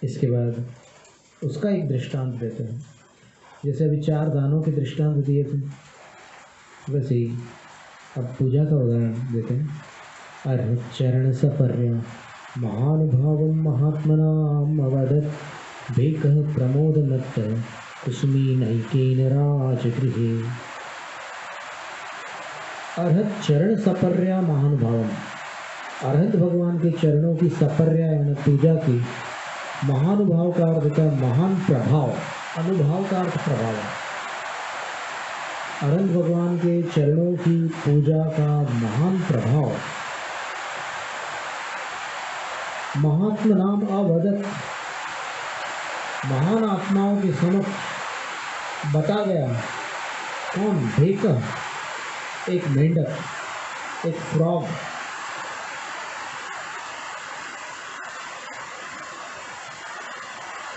इसके बाद उसका एक दृष्टांत देते हैं। जैसे अभी 4 दानों के दृष्टांत दिए थे, वैसे ही अब पूजा का उदाहरण देते हैं। अर्हच्चरण सपर्य महानुभावं महात्मनाम् अवदत् भेकः प्रमोदमत्त कुसुमीनैकेन राजगृहे। अर्हत चरण सपर्या महानुभावम, अर्हत भगवान के चरणों की सपर्या यानी पूजा की, महानुभाव का अर्थ होता है महान प्रभाव, अनुभाव का अर्थ प्रभाव। अर्हत भगवान के चरणों की पूजा का महान प्रभाव महात्मा नाम अवदत, महान आत्माओं के समक्ष बता गया। कौन? भेक, एक मेंढक, एक फ्रॉग।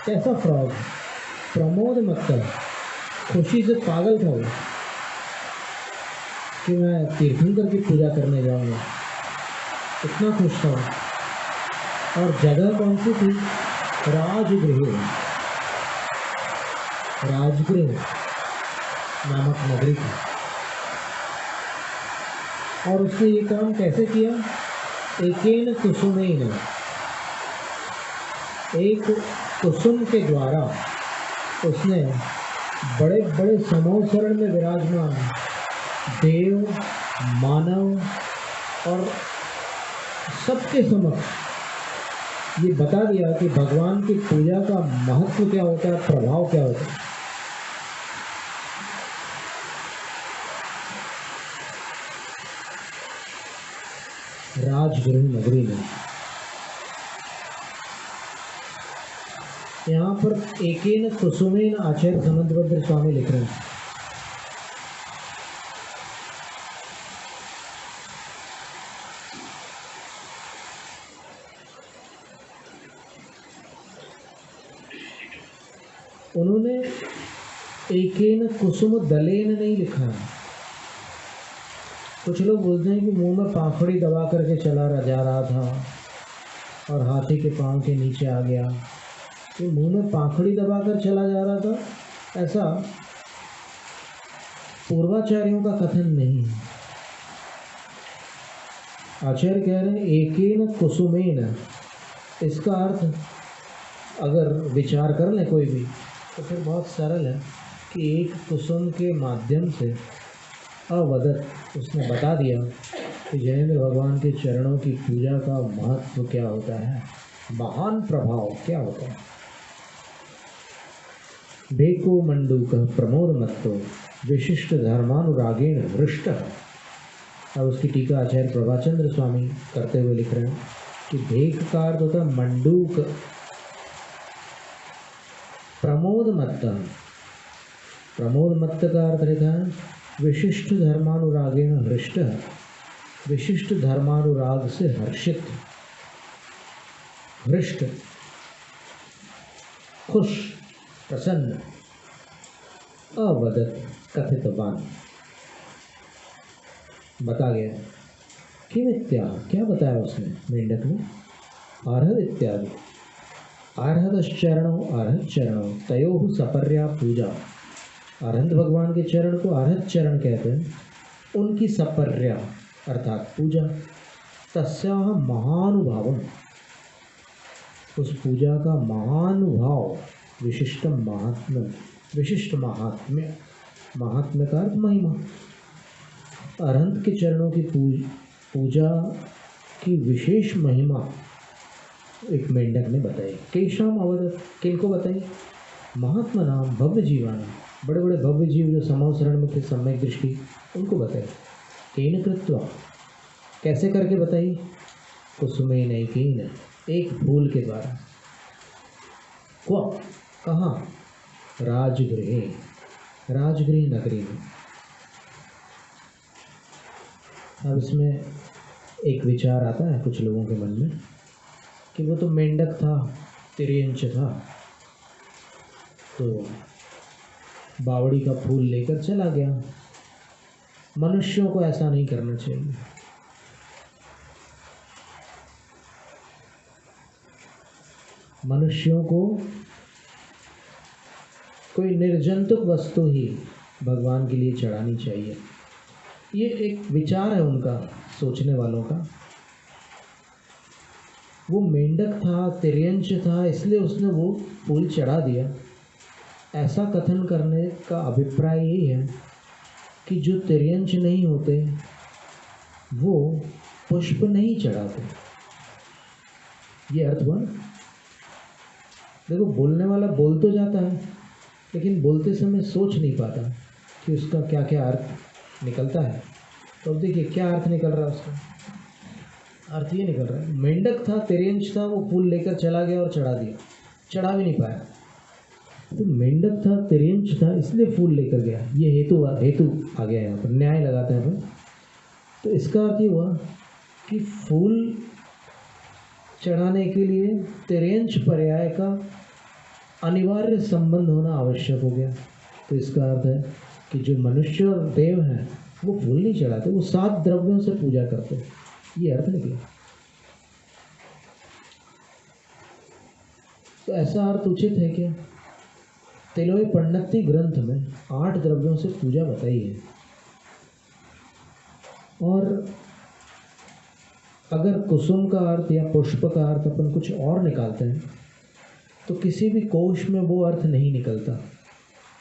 कैसा फ्रॉग? प्रमोद मत, खुशी से पागल था वो कि मैं तीर्थंकर की पूजा करने जाऊंगा, इतना खुश था। और जगह कौन सी थी? राजगृह, राजगृह नामक नगरी थी। और उसने ये काम कैसे किया? एकेन कुसुमेन, एक कुसुम के द्वारा उसने बड़े बड़े समोसरण में विराजमान देव, मानव और सबके समक्ष ये बता दिया कि भगवान की पूजा का महत्व क्या होता है, प्रभाव क्या होता है। राजगृह नगरी में यहाँ पर एकेन कुसुमेन आचार्य समंतभद्र स्वामी लिख रहे हैं। उन्होंने एकेन कुसुम दलेन नहीं लिखा है। कुछ लोग बोलते हैं कि मुंह में पाखड़ी दबा करके जा रहा था और हाथी के पांव के नीचे आ गया। ये मुंह में पाखड़ी दबाकर चला जा रहा था, ऐसा पूर्वाचार्यों का कथन नहीं है। आचार्य कह रहे हैं एकेन कुसुमेन, इसका अर्थ अगर विचार कर ले कोई भी तो फिर बहुत सरल है कि एक कुसुम के माध्यम से अवदत, उसने बता दिया कि जयेंद्र भगवान के चरणों की पूजा का महत्व क्या होता है, महान प्रभाव क्या होता है। भेको मंडूक प्रमोद मत्तो विशिष्ट धर्मानुरागेण हृष्ट। अब उसकी टीका आचार्य प्रभाचंद्र स्वामी करते हुए लिख रहे हैं कि भेक का अर्थ होता है मंडूक, प्रमोद मत्त, प्रमोद मत्त का अर्थ लिखा है विशिष्ट धर्मानुरागेण हृष्ट, विशिष्ट धर्मानुराग से हर्षित, हृष्ट खुश, प्रसन्न। अवदत कथितवान, बता गया। किम इत्यादि, क्या बताया उसने मेंढक ने? अर्हद इत्यादि, अर्हदश्चरणों, अर्हद चरणों तयोः सपर्या पूजा। अर्हद भगवान के चरण को अर्हद चरण कहते हैं, उनकी सपर्या अर्थात पूजा। तस्याः महानुभावम, उस पूजा का महानुभाव, विशिष्ट महात्म्य, विशिष्ट महात्म्य, महात्म्य का अर्थ महिमा। अरहंत के चरणों की पूजा की विशेष महिमा एक मेंढक ने बताई। केशाम अवदत, किनको बताई? महात्मा नाम भव्य जीवाना, बड़े बड़े भव्य जीव जो समावसरण में थे सम्यक दृष्टि, उनको बताई। केन कृत्वा, कैसे करके बताई? कुसुमेन एकेन, एक फूल के द्वारा। क्व, कहाँ? राजगृह, राजगृह नगरी में। अब इसमें एक विचार आता है कुछ लोगों के मन में कि वो तो मेंढक था, तिर्यंच था, तो बावड़ी का फूल लेकर चला गया। मनुष्यों को ऐसा नहीं करना चाहिए। मनुष्यों को कोई निर्जंतुक वस्तु ही भगवान के लिए चढ़ानी चाहिए। ये एक विचार है उनका, सोचने वालों का। वो मेंढक था, तिर्यंच था, इसलिए उसने वो फूल चढ़ा दिया। ऐसा कथन करने का अभिप्राय यही है कि जो तिर्यंच नहीं होते वो पुष्प नहीं चढ़ाते। ये अर्थ हुआ ना। देखो, बोलने वाला बोल तो जाता है, लेकिन बोलते समय सोच नहीं पाता कि उसका क्या क्या अर्थ निकलता है। तो अब देखिए क्या अर्थ निकल रहा है उसका। अर्थ ये निकल रहा है, मेंढक था, तिर्यंच था, वो फूल लेकर चला गया और चढ़ा दिया, चढ़ा भी नहीं पाया। तो मेंढक था, तिर्यंच था, इसलिए फूल लेकर गया। ये हेतु आ गया यहाँ पर, न्याय लगाते हैं अपन। तो इसका अर्थ ये हुआ कि फूल चढ़ाने के लिए तिर्यंच पर्याय का अनिवार्य संबंध होना आवश्यक हो गया। तो इसका अर्थ है कि जो मनुष्य और देव हैं वो फूल नहीं चढ़ाते, वो 7 द्रव्यों से पूजा करते। ये अर्थ निकला। तो ऐसा अर्थ उचित है क्या? तिलोई पंडिती ग्रंथ में 8 द्रव्यों से पूजा बताई है। और अगर कुसुम का अर्थ या पुष्प का अर्थ अपन कुछ और निकालते हैं तो किसी भी कोश में वो अर्थ नहीं निकलता।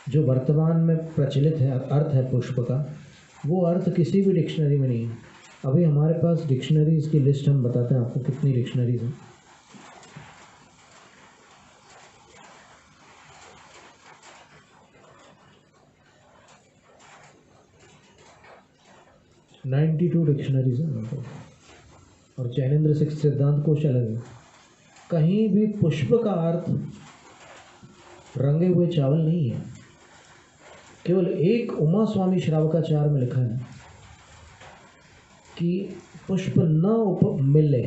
जो वर्तमान में प्रचलित है अर्थ है पुष्प का, वो अर्थ किसी भी डिक्शनरी में नहीं है। अभी हमारे पास डिक्शनरीज की लिस्ट हम बताते हैं आपको कितनी डिक्शनरीज हैं। नाइन्टी 92 डिक्शनरीज हैं हमारे पास। और जैनेन्द्र सिक्स सिद्धांत कोश अलग है। कहीं भी पुष्प का अर्थ रंगे हुए चावल नहीं है। केवल एक उमा स्वामी श्रावकाचार्य में लिखा है कि पुष्प न मिले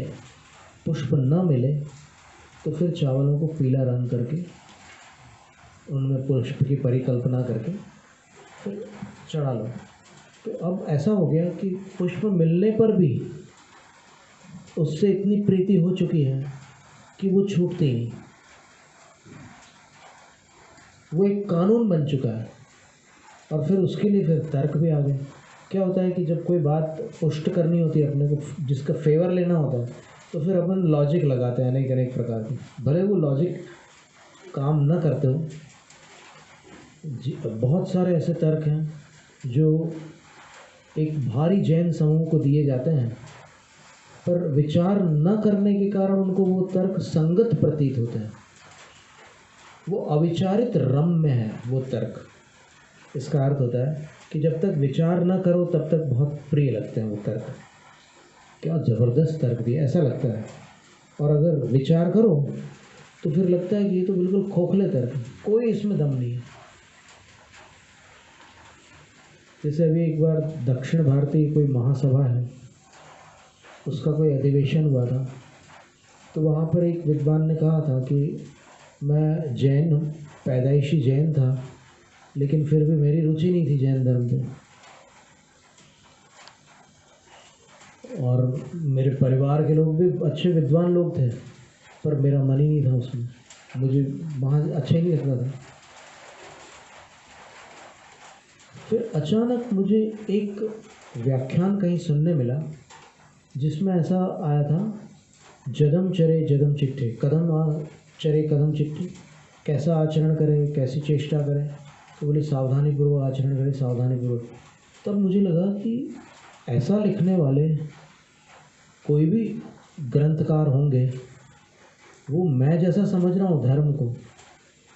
तो फिर चावलों को पीला रंग करके उनमें पुष्प की परिकल्पना करके फिर चढ़ा लो। तो अब ऐसा हो गया कि पुष्प मिलने पर भी उससे इतनी प्रीति हो चुकी है कि वो छूटती नहीं। वो एक कानून बन चुका है। और फिर उसके लिए फिर तर्क भी आ गए। क्या होता है कि जब कोई बात पुष्ट करनी होती है अपने को, जिसका फेवर लेना होता है, तो फिर अपन लॉजिक लगाते हैं अनेक अनेक प्रकार के। भले वो लॉजिक काम न करते हो, बहुत सारे ऐसे तर्क हैं जो एक भारी जैन समूह को दिए जाते हैं, पर विचार न करने के कारण उनको वो तर्क संगत प्रतीत होते हैं। वो अविचारित रम्य है वो तर्क। इसका अर्थ होता है कि जब तक विचार न करो तब तक बहुत प्रिय लगते हैं वो तर्क। क्या ज़बरदस्त तर्क दिया, ऐसा लगता है। और अगर विचार करो तो फिर लगता है कि ये तो बिल्कुल खोखले तर्क है, कोई इसमें दम नहीं है। जैसे अभी एक बार दक्षिण भारतीय कोई महासभा है, उसका कोई अधिवेशन हुआ था, तो वहाँ पर एक विद्वान ने कहा था कि मैं जैन हूँ, पैदाइशी जैन था, लेकिन फिर भी मेरी रुचि नहीं थी जैन धर्म पे। और मेरे परिवार के लोग भी अच्छे विद्वान लोग थे, पर मेरा मन ही नहीं था उसमें, मुझे वहाँ अच्छा ही नहीं लगता था। फिर अचानक मुझे एक व्याख्यान कहीं सुनने मिला जिसमें ऐसा आया था, जदम चरे जदम चिट्ठे, कदम चरे कदम चिट्ठे, कैसा आचरण करें, कैसी चेष्टा करें। तो बोले सावधानीपूर्वक आचरण करें, सावधानीपूर्वक। तब मुझे लगा कि ऐसा लिखने वाले कोई भी ग्रंथकार होंगे, वो मैं जैसा समझ रहा हूँ धर्म को,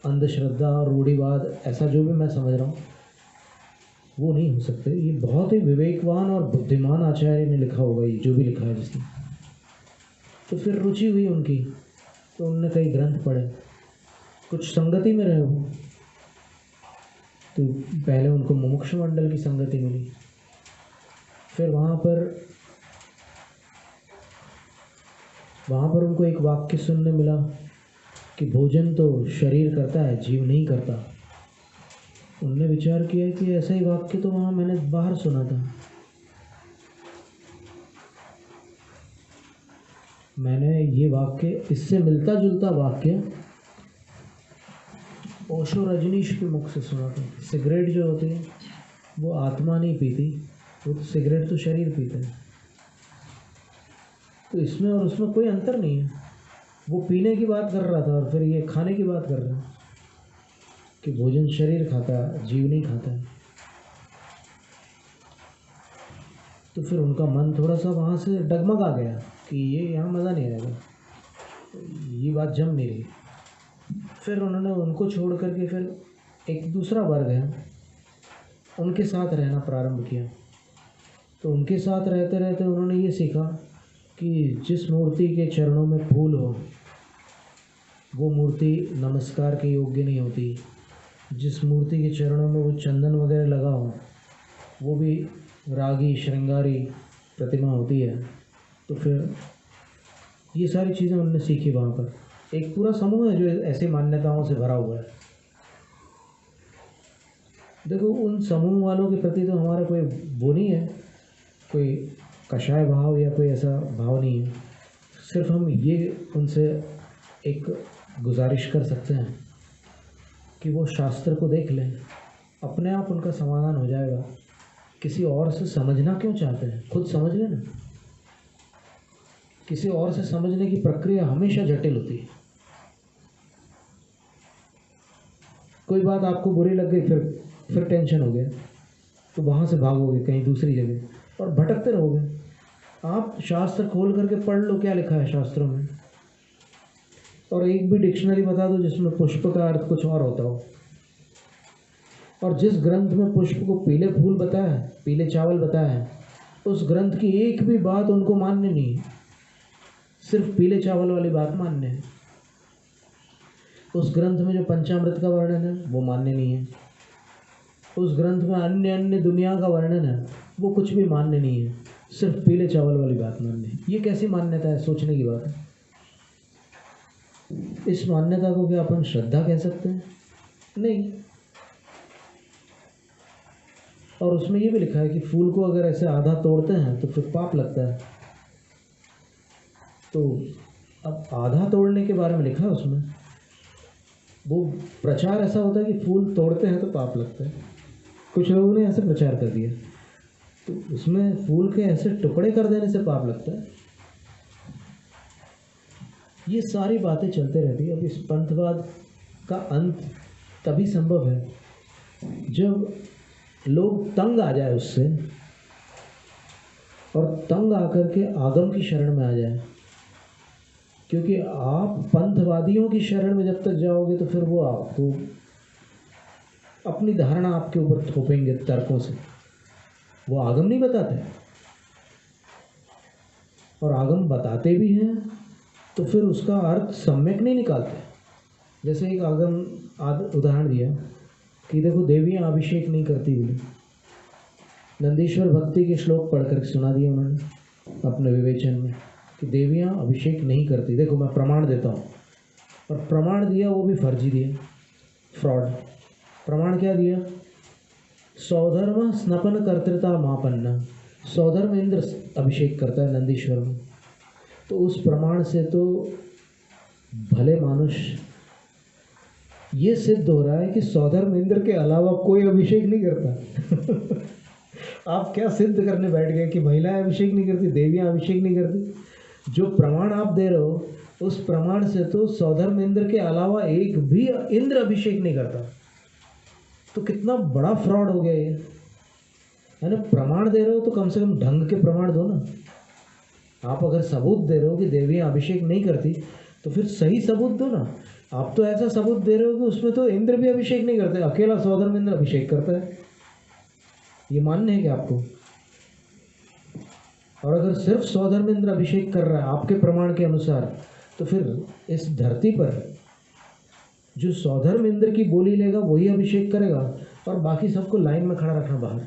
अंधश्रद्धा और रूढ़िवाद, ऐसा जो भी मैं समझ रहा हूँ, वो नहीं हो सकते। ये बहुत ही विवेकवान और बुद्धिमान आचार्य ने लिखा होगा, ये जो भी लिखा है जिसने। तो फिर रुचि हुई उनकी, तो उनने कई ग्रंथ पढ़े, कुछ संगति में रहे हो। तो पहले उनको मुमुक्षु मंडल की संगति मिली, फिर वहाँ पर उनको एक वाक्य सुनने मिला कि भोजन तो शरीर करता है, जीव नहीं करता। उनने विचार किया कि ऐसा ही वाक्य तो वहाँ मैंने बाहर सुना था। मैंने ये वाक्य, इससे मिलता जुलता वाक्य ओशो रजनीश के मुख से सुना था। सिगरेट जो होती है वो आत्मा नहीं पीती, वो तो सिगरेट तो शरीर पीता है। तो इसमें और उसमें कोई अंतर नहीं है। वो पीने की बात कर रहा था और फिर ये खाने की बात कर रहा है कि भोजन शरीर खाता है, जीव नहीं खाता है। तो फिर उनका मन थोड़ा सा वहाँ से डगमगा गया कि ये यहाँ मज़ा नहीं आएगा, ये बात जम नहीं रही। फिर उन्होंने उनको छोड़ करके फिर एक दूसरा वर्ग है, उनके साथ रहना प्रारंभ किया। तो उनके साथ रहते रहते उन्होंने ये सीखा कि जिस मूर्ति के चरणों में फूल हो वो मूर्ति नमस्कार के योग्य नहीं होती। जिस मूर्ति के चरणों में वो चंदन वगैरह लगा हो वो भी रागी श्रृंगारी प्रतिमा होती है। तो फिर ये सारी चीज़ें उन्होंने सीखी वहाँ पर। एक पूरा समूह है जो ऐसे मान्यताओं से भरा हुआ है। देखो उन समूह वालों के प्रति तो हमारा कोई वो नहीं है, कोई कषाय भाव या कोई ऐसा भाव नहीं है। सिर्फ हम ये उनसे एक गुजारिश कर सकते हैं कि वो शास्त्र को देख लें, अपने आप उनका समाधान हो जाएगा। किसी और से समझना क्यों चाहते हैं, खुद समझ लेना। किसी और से समझने की प्रक्रिया हमेशा जटिल होती है। कोई बात आपको बुरी लग गई, फिर टेंशन हो गया, तो वहाँ से भागोगे कहीं दूसरी जगह और भटकते रहोगे। आप शास्त्र खोल करके पढ़ लो क्या लिखा है शास्त्रों में, और एक भी डिक्शनरी बता दो जिसमें पुष्प का अर्थ कुछ और होता हो। और जिस ग्रंथ में पुष्प को पीले फूल बताया है, पीले चावल बताया है, उस ग्रंथ की एक भी बात उनको मान्य नहीं है। सिर्फ पीले चावल वाली बात मान्य है। उस ग्रंथ में जो पंचामृत का वर्णन है वो मान्य नहीं है। उस ग्रंथ में अन्य अन्य दुनिया का वर्णन है वो कुछ भी मान्य नहीं है। सिर्फ पीले चावल वाली बात मान्य है। ये कैसी मान्यता है, सोचने की बात है। इस मान्यता को क्या अपन श्रद्धा कह सकते हैं? नहीं। और उसमें ये भी लिखा है कि फूल को अगर ऐसे आधा तोड़ते हैं तो फिर पाप लगता है। तो अब आधा तोड़ने के बारे में लिखा है उसमें, वो प्रचार ऐसा होता है कि फूल तोड़ते हैं तो पाप लगता है। कुछ लोगों ने ऐसे प्रचार कर दिया, तो उसमें फूल के ऐसे टुकड़े कर देने से पाप लगता है। ये सारी बातें चलते रहती है। अब इस पंथवाद का अंत तभी संभव है जब लोग तंग आ जाए उससे, और तंग आकर के आगम की शरण में आ जाए। क्योंकि आप पंथवादियों की शरण में जब तक जाओगे तो फिर वो आपको अपनी धारणा आपके ऊपर थोपेंगे तर्कों से। वो आगम नहीं बताते, और आगम बताते भी हैं तो फिर उसका अर्थ सम्यक नहीं निकालते। जैसे एक आगम उदाहरण दिया कि देखो देवियाँ अभिषेक नहीं करती बोली। नंदीश्वर भक्ति के श्लोक पढ़ कर सुना दिया उन्होंने अपने विवेचन में कि देवियाँ अभिषेक नहीं करती। देखो मैं प्रमाण देता हूँ, और प्रमाण दिया वो भी फर्जी दिया, फ्रॉड। प्रमाण क्या दिया? सौधर्म स्नपन कर्तृता मापन्ना। सौधर्म इंद्र अभिषेक करता है नंदीश्वर में। तो उस प्रमाण से तो भले मनुष्य ये सिद्ध हो रहा है कि सौधर्म इंद्र के अलावा कोई अभिषेक नहीं करता। आप क्या सिद्ध करने बैठ गए कि महिलाएं अभिषेक नहीं करती, देवियां अभिषेक नहीं करती? जो प्रमाण आप दे रहे हो उस प्रमाण से तो सौधर्म इंद्र के अलावा एक भी इंद्र अभिषेक नहीं करता। तो कितना बड़ा फ्रॉड हो गया ये, है ना? प्रमाण दे रहे हो तो कम से कम ढंग के प्रमाण दो ना। आप अगर सबूत दे रहे हो कि देवियां अभिषेक नहीं करती तो फिर सही सबूत दो ना। आप तो ऐसा सबूत दे रहे हो कि उसमें तो इंद्र भी अभिषेक नहीं करते, अकेला सौधर्म इंद्र अभिषेक करता है। ये मान्य है क्या आपको? और अगर सिर्फ सौधर्म इंद्र अभिषेक कर रहा है आपके प्रमाण के अनुसार, तो फिर इस धरती पर जो सौधर्म इंद्र की बोली लेगा वही अभिषेक करेगा, और बाकी सबको लाइन में खड़ा रखना बाहर।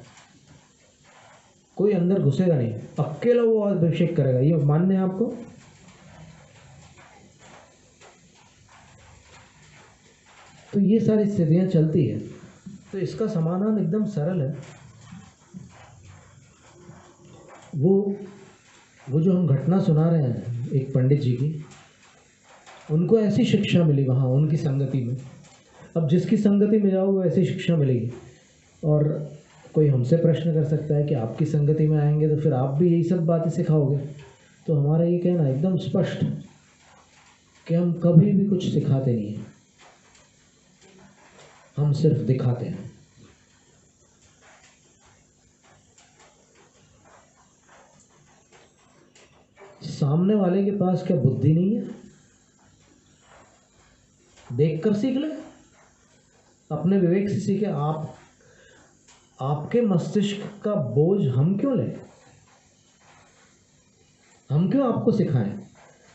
कोई अंदर घुसेगा नहीं, अकेला वो अभिषेक करेगा। ये मान्य है आपको? तो ये सारी स्थितियां चलती है। तो इसका समाधान एकदम सरल है। वो जो हम घटना सुना रहे हैं एक पंडित जी की, उनको ऐसी शिक्षा मिली वहाँ उनकी संगति में। अब जिसकी संगति में जाओ वो ऐसी शिक्षा मिलेगी। और कोई हमसे प्रश्न कर सकता है कि आपकी संगति में आएंगे तो फिर आप भी यही सब बातें सिखाओगे। तो हमारा ये कहना एकदम स्पष्ट कि हम कभी भी कुछ सिखाते नहीं हैं, हम सिर्फ दिखाते हैं। सामने वाले के पास क्या बुद्धि नहीं है? देखकर सीख ले, अपने विवेक से सीखे। आपके मस्तिष्क का बोझ हम क्यों लें? हम क्यों आपको सिखाएं?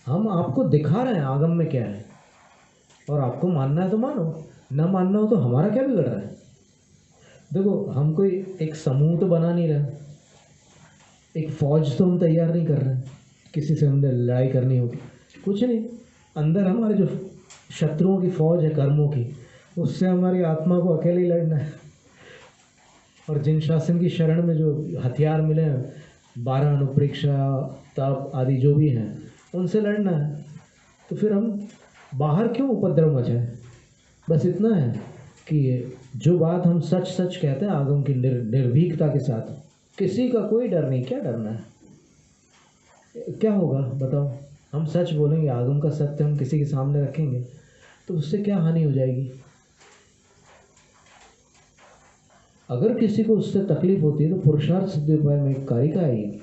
हम आपको दिखा रहे हैं आगम में क्या है, और आपको मानना है तो मानो, ना मानना हो तो हमारा क्या बिगड़ रहा है? देखो, हम कोई एक समूह तो बना नहीं रहे, एक फौज तो हम तैयार नहीं कर रहे हैं किसी से हमने लड़ाई करनी होगी, कुछ नहीं। अंदर हमारे जो शत्रुओं की फौज है कर्मों की, उससे हमारी आत्मा को अकेले ही लड़ना है। और जिन शासन की शरण में जो हथियार मिले हैं, 12 अनुप्रेक्षा, तप आदि जो भी हैं, उनसे लड़ना है। तो फिर हम बाहर क्यों उपद्रव मचाएं? बस इतना है कि जो बात हम सच सच कहते हैं आगम की निर्भीकता के साथ, किसी का कोई डर नहीं। क्या डरना है? क्या होगा बताओ? हम सच बोलेंगे, आगम का सत्य हम किसी के सामने रखेंगे तो उससे क्या हानि हो जाएगी? अगर किसी को उससे तकलीफ होती है तो पुरुषार्थ सिद्धि उपाय में एक कारिका है ये,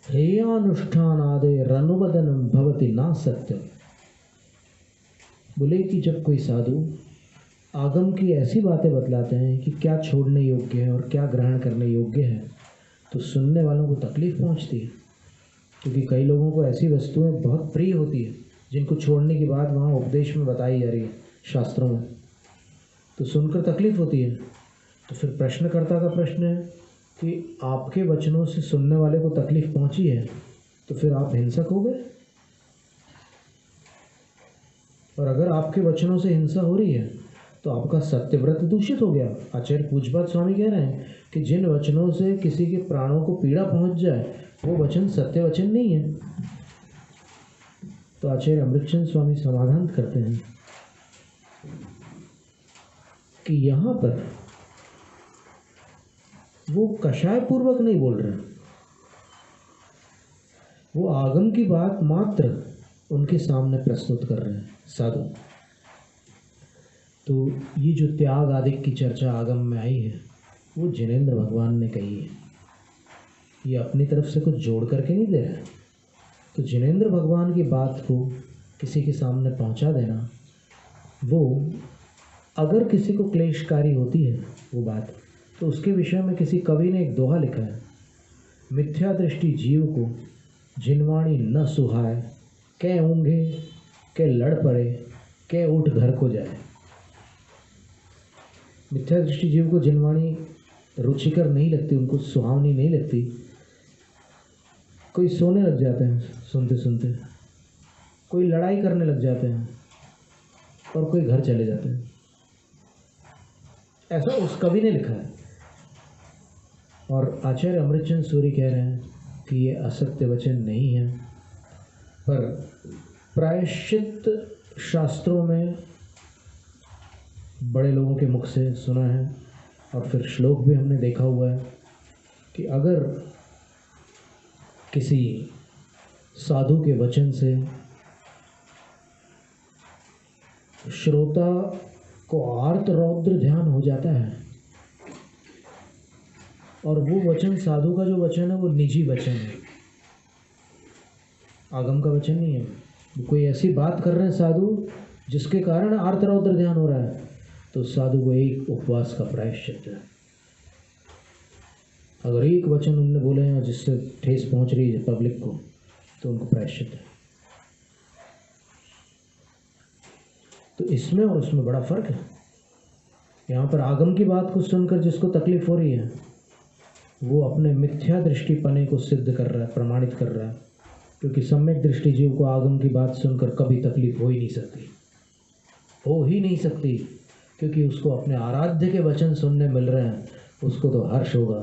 हेयानुष्ठानादे रनुवदनम भवति ना सत्यम। बोले कि जब कोई साधु आगम की ऐसी बातें बतलाते हैं कि क्या छोड़ने योग्य है और क्या ग्रहण करने योग्य है, तो सुनने वालों को तकलीफ पहुंचती है। क्योंकि कई लोगों को ऐसी वस्तुएं बहुत प्रिय होती है जिनको छोड़ने की बात वहाँ उपदेश में बताई जा रही है, शास्त्रों में, तो सुनकर तकलीफ होती है। तो फिर प्रश्नकर्ता का प्रश्न है कि आपके वचनों से सुनने वाले को तकलीफ पहुंची है, तो फिर आप हिंसक हो गए। और अगर आपके वचनों से हिंसा हो रही है तो आपका सत्यव्रत दूषित हो गया। आचार्य पूज्यपाद स्वामी कह रहे हैं कि जिन वचनों से किसी के प्राणों को पीड़ा पहुंच जाए वो वचन सत्य वचन नहीं है। तो आचार्य अमृतचंद स्वामी समाधान करते हैं कि यहाँ पर वो कषाय पूर्वक नहीं बोल रहे, वो आगम की बात मात्र उनके सामने प्रस्तुत कर रहे हैं साधु। तो ये जो त्याग आदि की चर्चा आगम में आई है वो जिनेंद्र भगवान ने कही है, ये अपनी तरफ से कुछ जोड़ करके नहीं दे रहे हैं। तो जिनेंद्र भगवान की बात को किसी के सामने पहुंचा देना, वो अगर किसी को क्लेशकारी होती है वो बात, तो उसके विषय में किसी कवि ने एक दोहा लिखा है, मिथ्या दृष्टि जीव को जिनवाणी न सुहाए, कै ऊँघे कै लड़ पड़े, कै उठ घर को जाए। मिथ्या दृष्टि जीव को जिनवाणी रुचिकर नहीं लगती, उनको सुहावनी नहीं लगती। कोई सोने लग जाते हैं सुनते सुनते, कोई लड़ाई करने लग जाते हैं, और कोई घर चले जाते हैं। ऐसा उस कवि ने लिखा है। और आचार्य अमृतचंद सूरी कह रहे हैं कि ये असत्य वचन नहीं है, पर प्रायश्चित शास्त्रों में बड़े लोगों के मुख से सुना है, और फिर श्लोक भी हमने देखा हुआ है कि अगर किसी साधु के वचन से श्रोता को आर्त रौद्र ध्यान हो जाता है, और वो वचन साधु का जो वचन है वो निजी वचन है, आगम का वचन नहीं है, कोई ऐसी बात कर रहे हैं साधु जिसके कारण आर्त रौद्र ध्यान हो रहा है, तो साधु को एक उपवास का प्रायश्चित है। अगर एक वचन उनने बोले हैं जिससे ठेस पहुंच रही है पब्लिक को, तो उनको प्रायश्चित है। तो इसमें और उसमें बड़ा फर्क है। यहाँ पर आगम की बात को सुनकर जिसको तकलीफ हो रही है वो अपने मिथ्या दृष्टिपने को सिद्ध कर रहा है, प्रमाणित कर रहा है, क्योंकि सम्यक दृष्टि जीव को आगम की बात सुनकर कभी तकलीफ हो ही नहीं सकती, हो ही नहीं सकती, क्योंकि उसको अपने आराध्य के वचन सुनने मिल रहे हैं, उसको तो हर्ष होगा।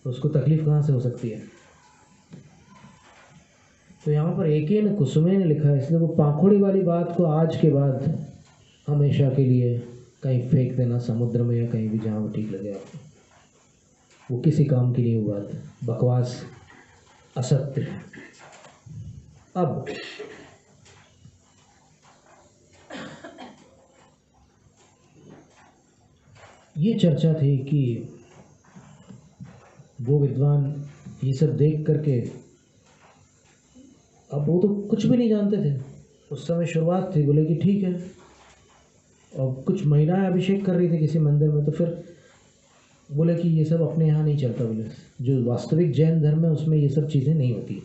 तो उसको तकलीफ कहाँ से हो सकती है। तो यहाँ पर एकेन कुसुमे ने लिखा है, इसलिए वो पाखुड़ी वाली बात को आज के बाद हमेशा के लिए कहीं फेंक देना समुद्र में, या कहीं भी जहाँ वो ठीक लगे आपको। वो किसी काम की नहीं, वो बात बकवास, असत्य। अब ये चर्चा थी कि वो विद्वान ये सब देख करके, अब वो तो कुछ भी नहीं जानते थे उस समय, शुरुआत थी, बोले कि ठीक है। और कुछ महिलाएं अभिषेक कर रही थी किसी मंदिर में, तो फिर बोले कि ये सब अपने यहाँ नहीं चलता, बोले जो वास्तविक जैन धर्म है उसमें ये सब चीज़ें नहीं होती।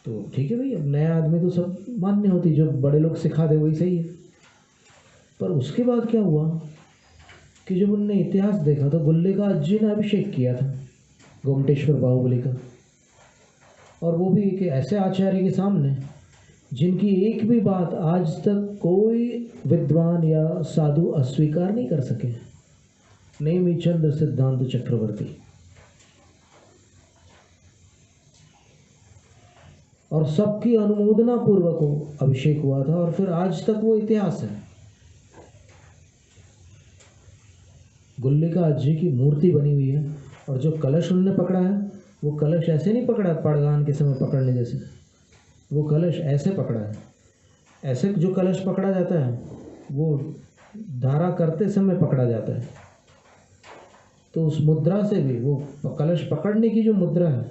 तो ठीक है भाई, अब नया आदमी तो सब मान्य होती, जो बड़े लोग सिखा दे वही सही है। पर उसके बाद क्या हुआ कि जब उनने इतिहास देखा तो गुल्ले का अज्जी ने अभिषेक किया था, गोमटेश्वर बाहुबली का, और वो भी एक ऐसे आचार्य के सामने जिनकी एक भी बात आज तक कोई विद्वान या साधु अस्वीकार नहीं कर सके, नेमिचंद्र सिद्धांत चक्रवर्ती। और सबकी अनुमोदना पूर्वक वो अभिषेक हुआ था, और फिर आज तक वो इतिहास है। गुल्ले का अज्जी की मूर्ति बनी हुई है, और जो कलश उन्होंने पकड़ा है वो कलश ऐसे नहीं पकड़ा पड़गान के समय पकड़ने जैसे, वो कलश ऐसे पकड़ा है। ऐसे जो कलश पकड़ा जाता है वो धारा करते समय पकड़ा जाता है। तो उस मुद्रा से भी, वो कलश पकड़ने की जो मुद्रा है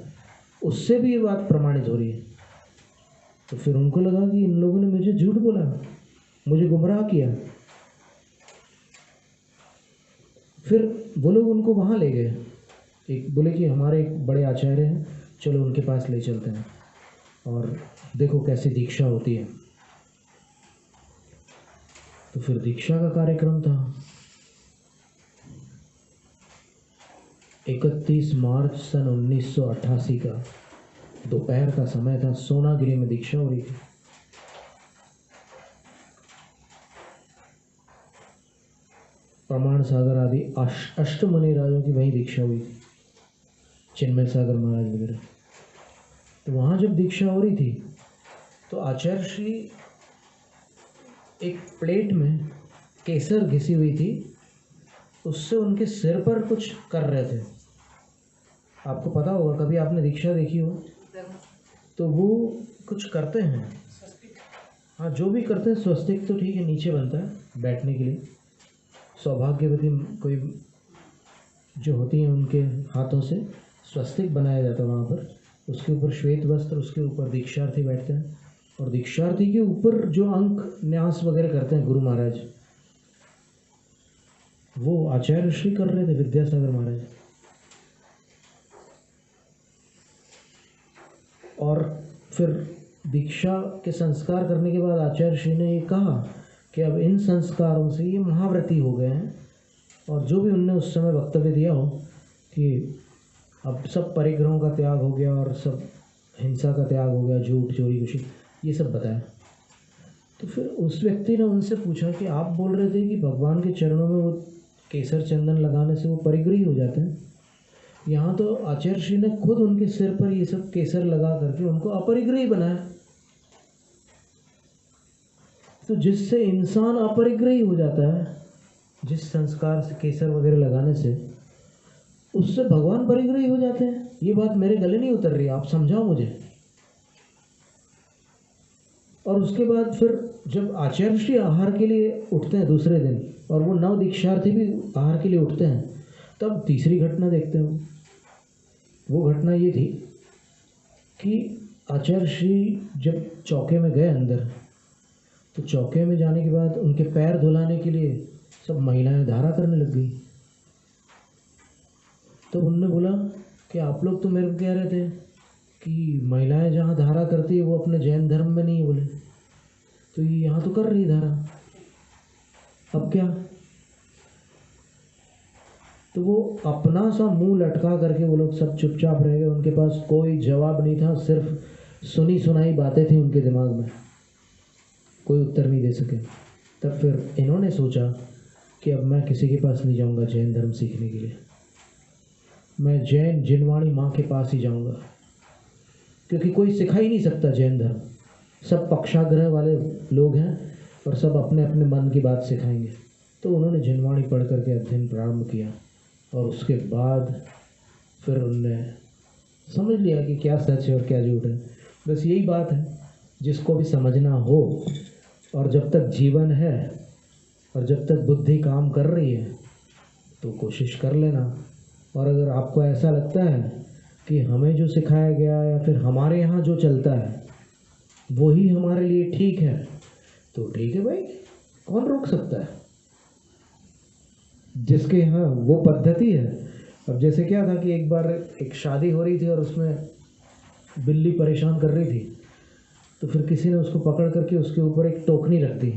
उससे भी ये बात प्रमाणित हो रही है। तो फिर उनको लगा कि इन लोगों ने मुझे झूठ बोला, मुझे गुमराह किया। फिर वो लोग उनको वहाँ ले गए, एक बोले कि हमारे एक बड़े आचार्य हैं, चलो उनके पास ले चलते हैं और देखो कैसी दीक्षा होती है। तो फिर दीक्षा का कार्यक्रम था। 31 मार्च सन 1988 का दोपहर का समय था, सोनागिरी में दीक्षा हो रही थी। प्रमाण सागर आदि अष्टमुनि राजों की वहीं दीक्षा हुई थी, चिन्मय सागर महाराज वगैरह। तो वहाँ जब दीक्षा हो रही थी तो आचार्य श्री एक प्लेट में केसर घिसी हुई थी, उससे उनके सिर पर कुछ कर रहे थे। आपको पता होगा, कभी आपने दीक्षा देखी हो तो वो कुछ करते हैं। हाँ, जो भी करते हैं, स्वस्तिक तो ठीक है नीचे बनता है बैठने के लिए, सौभाग्यवती कोई जो होती हैं उनके हाथों से स्वस्तिक बनाया जाता है वहाँ पर, उसके ऊपर श्वेत वस्त्र, उसके ऊपर दीक्षार्थी बैठते हैं, और दीक्षार्थी के ऊपर जो अंक न्यास वगैरह करते हैं गुरु महाराज, वो आचार्य श्री कर रहे थे, विद्यासागर महाराज। और फिर दीक्षा के संस्कार करने के बाद आचार्य श्री ने ये कहा कि अब इन संस्कारों से ये महाव्रती हो गए हैं, और जो भी उनने उस समय वक्तव्य दिया हो कि अब सब परिग्रहों का त्याग हो गया और सब हिंसा का त्याग हो गया, झूठ चोरी कुछ, ये सब बताया। तो फिर उस व्यक्ति ने उनसे पूछा कि आप बोल रहे थे कि भगवान के चरणों में वो केसर चंदन लगाने से वो परिग्रही हो जाते हैं, यहाँ तो आचार्य श्री ने खुद उनके सिर पर ये सब केसर लगा करके उनको अपरिग्रही बनाया। तो जिससे इंसान अपरिग्रही हो जाता है, जिस संस्कार से केसर वगैरह लगाने से, उससे भगवान परिग्रही हो जाते हैं। ये बात मेरे गले नहीं उतर रही, आप समझाओ मुझे। और उसके बाद फिर जब आचार्य श्री आहार के लिए उठते हैं दूसरे दिन, और वो नव दीक्षार्थी भी आहार के लिए उठते हैं, तब तीसरी घटना देखते हो। वो घटना ये थी कि आचार्य श्री जब चौके में गए अंदर, तो चौके में जाने के बाद उनके पैर धुलाने के लिए सब महिलाएं धारा करने लग गई। तो उनने बोला कि आप लोग तो मेरे को कह रहे थे कि महिलाएं जहाँ धारा करती है वो अपने जैन धर्म में नहीं है, बोले तो ये यहाँ तो कर रही धारा, अब क्या। तो वो अपना सा मुंह लटका करके वो लोग सब चुपचाप रह गए, उनके पास कोई जवाब नहीं था, सिर्फ सुनी सुनाई बातें थी उनके दिमाग में, कोई उत्तर नहीं दे सके। तब फिर इन्होंने सोचा कि अब मैं किसी के पास नहीं जाऊंगा जैन धर्म सीखने के लिए, मैं जैन जिनवाणी माँ के पास ही जाऊंगा, क्योंकि कोई सिखा ही नहीं सकता जैन धर्म। सब पक्षाग्रह वाले लोग हैं और सब अपने अपने मन की बात सिखाएंगे। तो उन्होंने जिनवाणी पढ़ करके अध्ययन प्रारंभ किया और उसके बाद फिर उनने समझ लिया कि क्या सच है और क्या झूठ है। बस यही बात है, जिसको भी समझना हो और जब तक जीवन है और जब तक बुद्धि काम कर रही है तो कोशिश कर लेना। और अगर आपको ऐसा लगता है कि हमें जो सिखाया गया या फिर हमारे यहाँ जो चलता है वही हमारे लिए ठीक है, तो ठीक है भाई, कौन रोक सकता है। जिसके यहाँ वो पद्धति है। अब जैसे क्या था कि एक बार एक शादी हो रही थी और उसमें बिल्ली परेशान कर रही थी, तो फिर किसी ने उसको पकड़ करके उसके ऊपर एक टोकनी रख दी